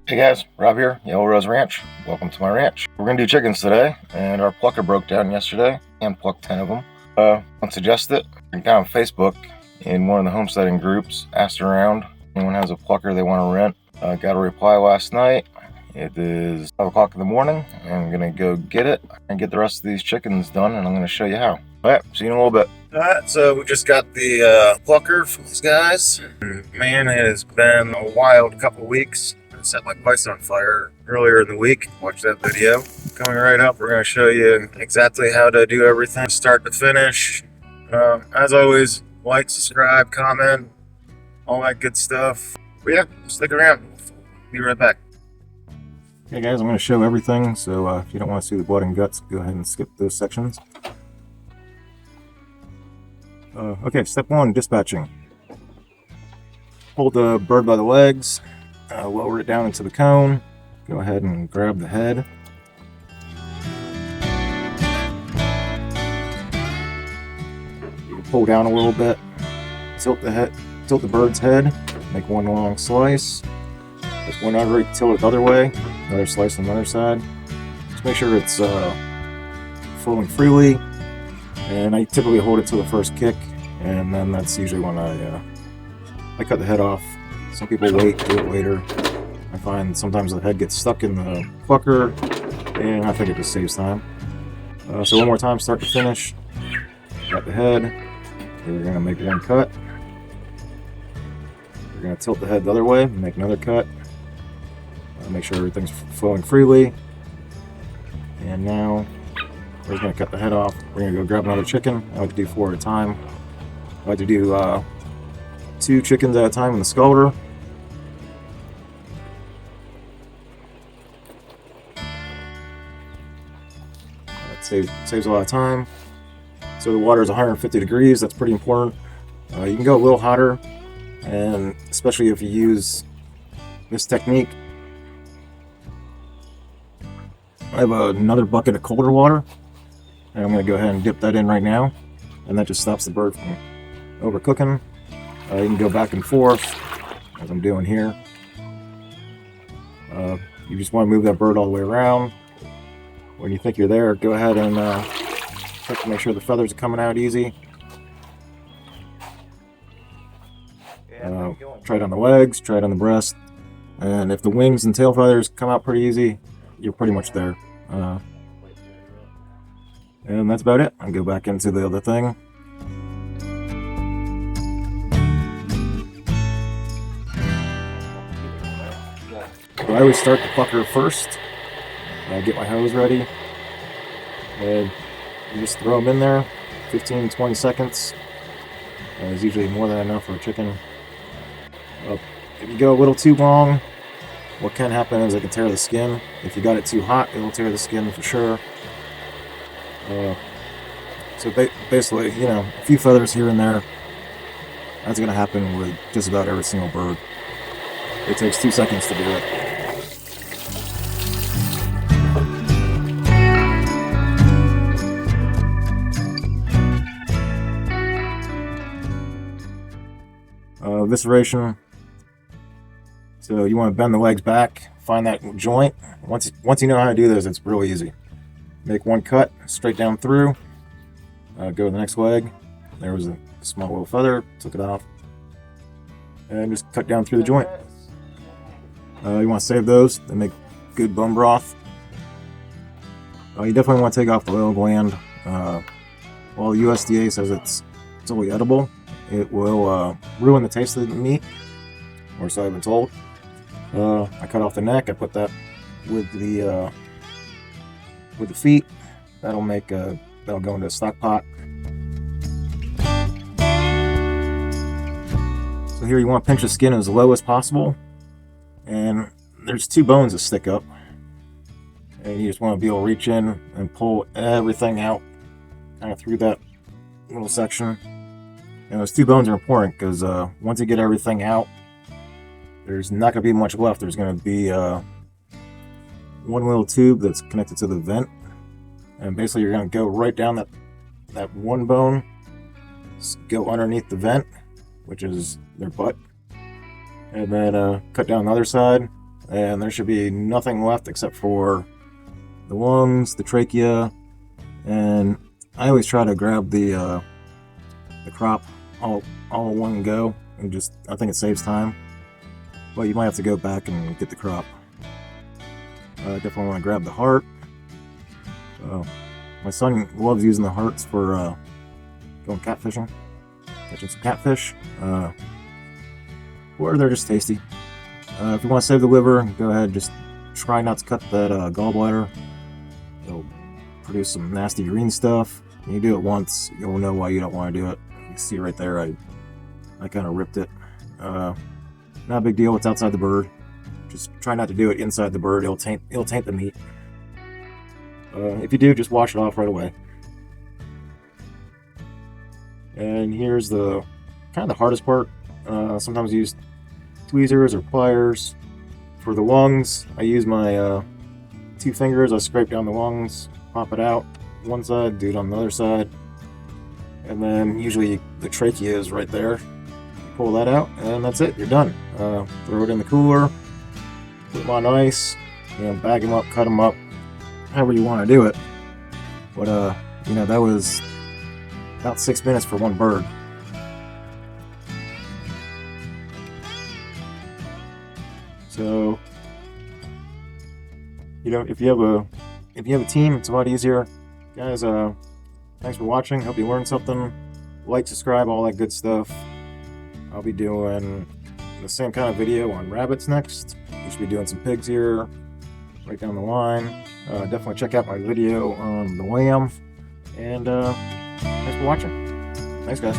Hey guys, Rob here, Yellow Rose Ranch. Welcome to my ranch. We're gonna do chickens today, and our plucker broke down yesterday and plucked 10 of them. Don't suggest it. I got on Facebook in one of the homesteading groups, asked around. Anyone has a plucker they want to rent. Got a reply last night. It is 5 o'clock in the morning. I'm gonna go get it and get the rest of these chickens done, and I'm gonna show you how. Alright, see you in a little bit. Alright, so we just got the plucker from these guys. Man, it has been a wild couple weeks. I set my place on fire earlier in the week. Watch that video. Coming right up, we're going to show you exactly how to do everything start to finish. As always, like, subscribe, comment, all that good stuff. But yeah, stick around. Be right back. Okay guys, I'm going to show everything, so if you don't want to see the blood and guts, go ahead and skip those sections. Okay, step 1, dispatching. Hold the bird by the legs, lower it down into the cone, go ahead and grab the head. You can pull down a little bit, tilt the bird's head, make one long slice. Just one other, tilt it the other way, another slice on the other side. Just make sure it's flowing freely. And I typically hold it to the first kick, and then that's usually when I cut the head off. Some people wait, do it later. I find sometimes the head gets stuck in the plucker, and I think it just saves time. So one more time, start to finish. Got the head. We're going to make one cut. We're going to tilt the head the other way, make another cut. Make sure everything's flowing freely. And now we're just going to cut the head off. We're going to go grab another chicken. I like to do 4 at a time. I like to do 2 chickens at a time in the scalder. That saves a lot of time. So the water is 150 degrees. That's pretty important. You can go a little hotter, and especially if you use this technique. I have another bucket of colder water, and I'm going to go ahead and dip that in right now, and that just stops the bird from overcooking. You can go back and forth, as I'm doing here. You just want to move that bird all the way around. When you think you're there, go ahead and check to make sure the feathers are coming out easy. Try it on the legs, try it on the breast, and if the wings and tail feathers come out pretty easy, you're pretty much there. And that's about it. I'll go back into the other thing. So I always start the plucker first. I get my hose ready. And you just throw them in there. 15-20 seconds. Is usually more than enough for a chicken. If you go a little too long, what can happen is it can tear the skin. If you got it too hot, it'll tear the skin for sure. So basically, you know, a few feathers here and there. That's going to happen with just about every single bird. It takes 2 seconds to do it. Visceration. So you want to bend the legs back, find that joint. Once you know how to do this, it's really easy. Make one cut straight down through. Go to the next leg. There was a small little feather, took it off, and just cut down through the joint. You want to save those. They make good bone broth. You definitely want to take off the oil gland. While the USDA says it's totally edible, it will ruin the taste of the meat, or so I've been told. I cut off the neck. I put that with the feet. That'll go into a stock pot. So here you want to pinch the skin as low as possible, and there's 2 bones that stick up, and you just want to be able to reach in and pull everything out, kind of through that little section. And those 2 bones are important because once you get everything out, there's not going to be much left. There's going to be one little tube that's connected to the vent, and basically you're going to go right down that one bone, go underneath the vent, which is their butt, and then cut down the other side, and there should be nothing left except for the lungs, the trachea, and I always try to grab the crop all in one go, and I think it saves time. But you might have to go back and get the crop. Definitely want to grab the heart. My son loves using the hearts for going catfishing, catching some catfish, or they're just tasty. If you want to save the liver, go ahead. Just try not to cut that gallbladder. It'll produce some nasty green stuff. When you do it once, you'll know why you don't want to do it. You see right there, I kind of ripped it. Not a big deal. It's outside the bird. Just try not to do it inside the bird. It'll taint the meat. If you do, just wash it off right away. And here's the kind of the hardest part. Sometimes I use tweezers or pliers. For the lungs, I use my 2 fingers. I scrape down the lungs, pop it out one side, do it on the other side, and then usually the trachea is right there. You pull that out, and that's it. You're done. Throw it in the cooler, put them on ice, bag them up, cut them up, however you want to do it. But that was about 6 minutes for one bird. So, if you have a team, it's a lot easier. Guys, thanks for watching. Hope you learned something. Like, subscribe, all that good stuff. I'll be doing the same kind of video on rabbits next. We should be doing some pigs here, right down the line. Definitely check out my video on the lamb. And thanks for watching. Thanks, guys.